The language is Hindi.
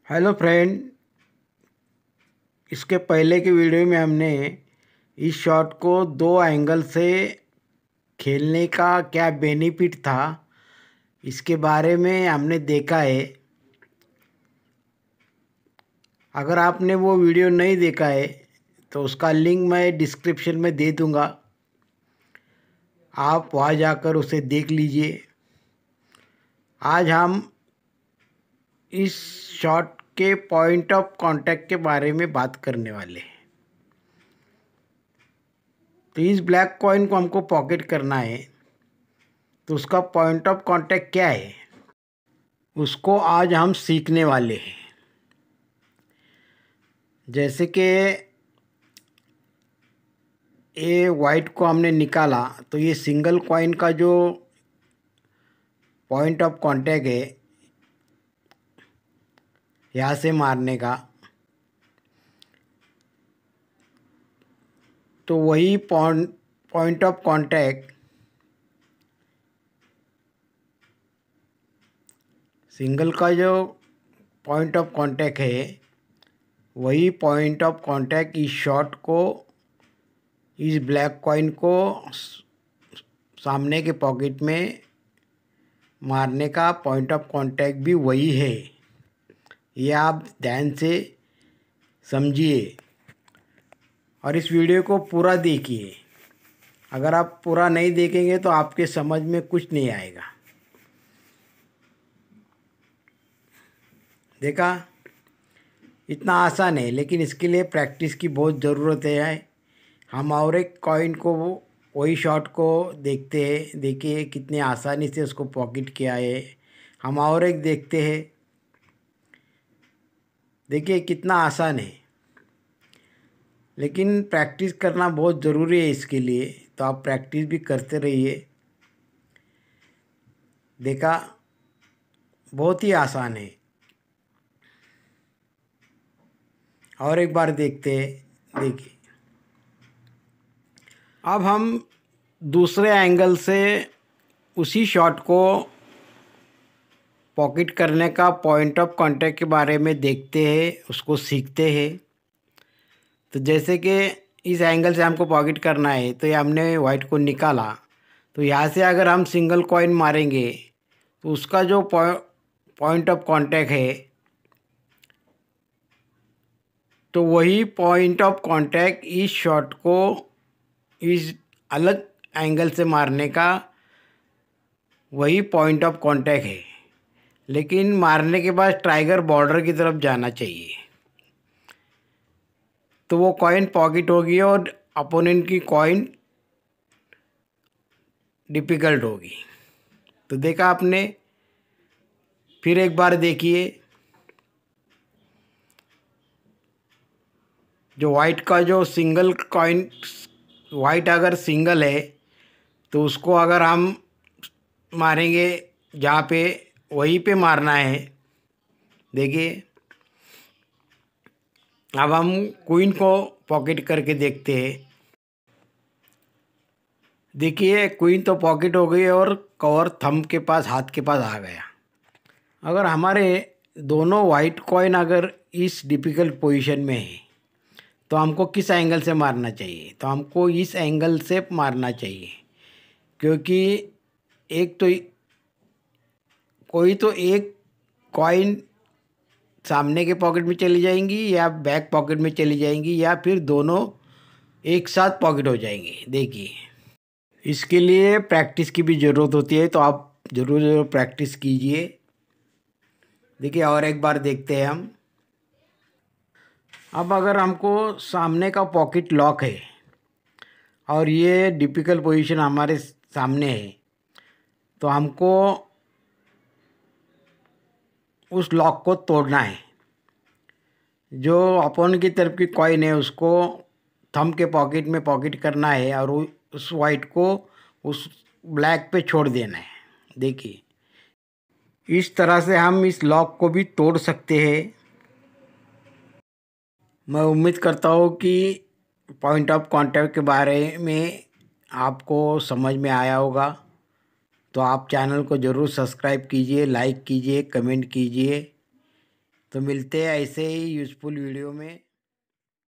Hello friend. इसके पहले की वीडियो में हमने इस शॉट को दो एंगल से खेलने का क्या बेनिफिट था इसके बारे में हमने देखा है। अगर आपने वो वीडियो नहीं देखा है तो उसका लिंक मैं डिस्क्रिप्शन में दे दूँगा, आप वहाँ जाकर उसे देख लीजिए। आज हम इस शॉट के पॉइंट ऑफ कांटेक्ट के बारे में बात करने वाले हैं। तो इस ब्लैक कॉइन को हमको पॉकेट करना है, तो उसका पॉइंट ऑफ कांटेक्ट क्या है उसको आज हम सीखने वाले हैं। जैसे कि ये वाइट को हमने निकाला तो ये सिंगल कॉइन का जो पॉइंट ऑफ कांटेक्ट है यहाँ से मारने का, तो वही पॉइंट ऑफ कांटेक्ट सिंगल का जो पॉइंट ऑफ कांटेक्ट है वही पॉइंट ऑफ कांटेक्ट इस शॉट को, इस ब्लैक कॉइन को सामने के पॉकेट में मारने का पॉइंट ऑफ कांटेक्ट भी वही है। ये आप ध्यान से समझिए और इस वीडियो को पूरा देखिए। अगर आप पूरा नहीं देखेंगे तो आपके समझ में कुछ नहीं आएगा। देखा, इतना आसान है, लेकिन इसके लिए प्रैक्टिस की बहुत ज़रूरत है। हम और एक कॉइन को वही शॉट को देखते हैं, देखिए कितनी आसानी से उसको पॉकेट किया है। हम और एक देखते हैं, देखिए कितना आसान है, लेकिन प्रैक्टिस करना बहुत ज़रूरी है इसके लिए। तो आप प्रैक्टिस भी करते रहिए। देखा, बहुत ही आसान है। और एक बार देखते हैं, देखिए अब हम दूसरे एंगल से उसी शॉट को पॉकेट करने का पॉइंट ऑफ कांटेक्ट के बारे में देखते हैं, उसको सीखते हैं। तो जैसे कि इस एंगल से हमको पॉकेट करना है, तो ये हमने वाइट को निकाला, तो यहाँ से अगर हम सिंगल कॉइन मारेंगे तो उसका जो पॉइंट ऑफ कांटेक्ट है तो वही पॉइंट ऑफ कांटेक्ट इस शॉट को इस अलग एंगल से मारने का वही पॉइंट ऑफ कांटेक्ट है। लेकिन मारने के बाद टाइगर बॉर्डर की तरफ जाना चाहिए, तो वो कॉइन पॉकेट होगी और अपोनेंट की कॉइन डिफ़िकल्ट होगी। तो देखा आपने, फिर एक बार देखिए, जो वाइट का जो सिंगल कॉइन, वाइट अगर सिंगल है तो उसको अगर हम मारेंगे जहाँ पे, वहीं पे मारना है। देखिए, अब हम क्वीन को पॉकेट करके देखते हैं। देखिए, क्वीन तो पॉकेट हो गई और कवर थंब के पास, हाथ के पास आ गया। अगर हमारे दोनों वाइट कॉइन अगर इस डिफ़िकल्ट पोजीशन में है तो हमको किस एंगल से मारना चाहिए? तो हमको इस एंगल से मारना चाहिए, क्योंकि एक तो कोई तो एक कॉइन सामने के पॉकेट में चली जाएंगी या बैक पॉकेट में चली जाएंगी, या फिर दोनों एक साथ पॉकेट हो जाएंगे। देखिए, इसके लिए प्रैक्टिस की भी ज़रूरत होती है, तो आप ज़रूर प्रैक्टिस कीजिए। देखिए, और एक बार देखते हैं हम। अब अगर हमको सामने का पॉकेट लॉक है और ये डिफ़िकल्ट पोजीशन हमारे सामने है, तो हमको उस लॉक को तोड़ना है। जो अपोनेंट की तरफ की कॉइन है उसको थंब के पॉकेट में पॉकेट करना है और उस वाइट को उस ब्लैक पे छोड़ देना है। देखिए, इस तरह से हम इस लॉक को भी तोड़ सकते हैं। मैं उम्मीद करता हूँ कि पॉइंट ऑफ कांटेक्ट के बारे में आपको समझ में आया होगा। तो आप चैनल को ज़रूर सब्सक्राइब कीजिए, लाइक कीजिए, कमेंट कीजिए। तो मिलते हैं ऐसे ही यूज़फुल वीडियो में।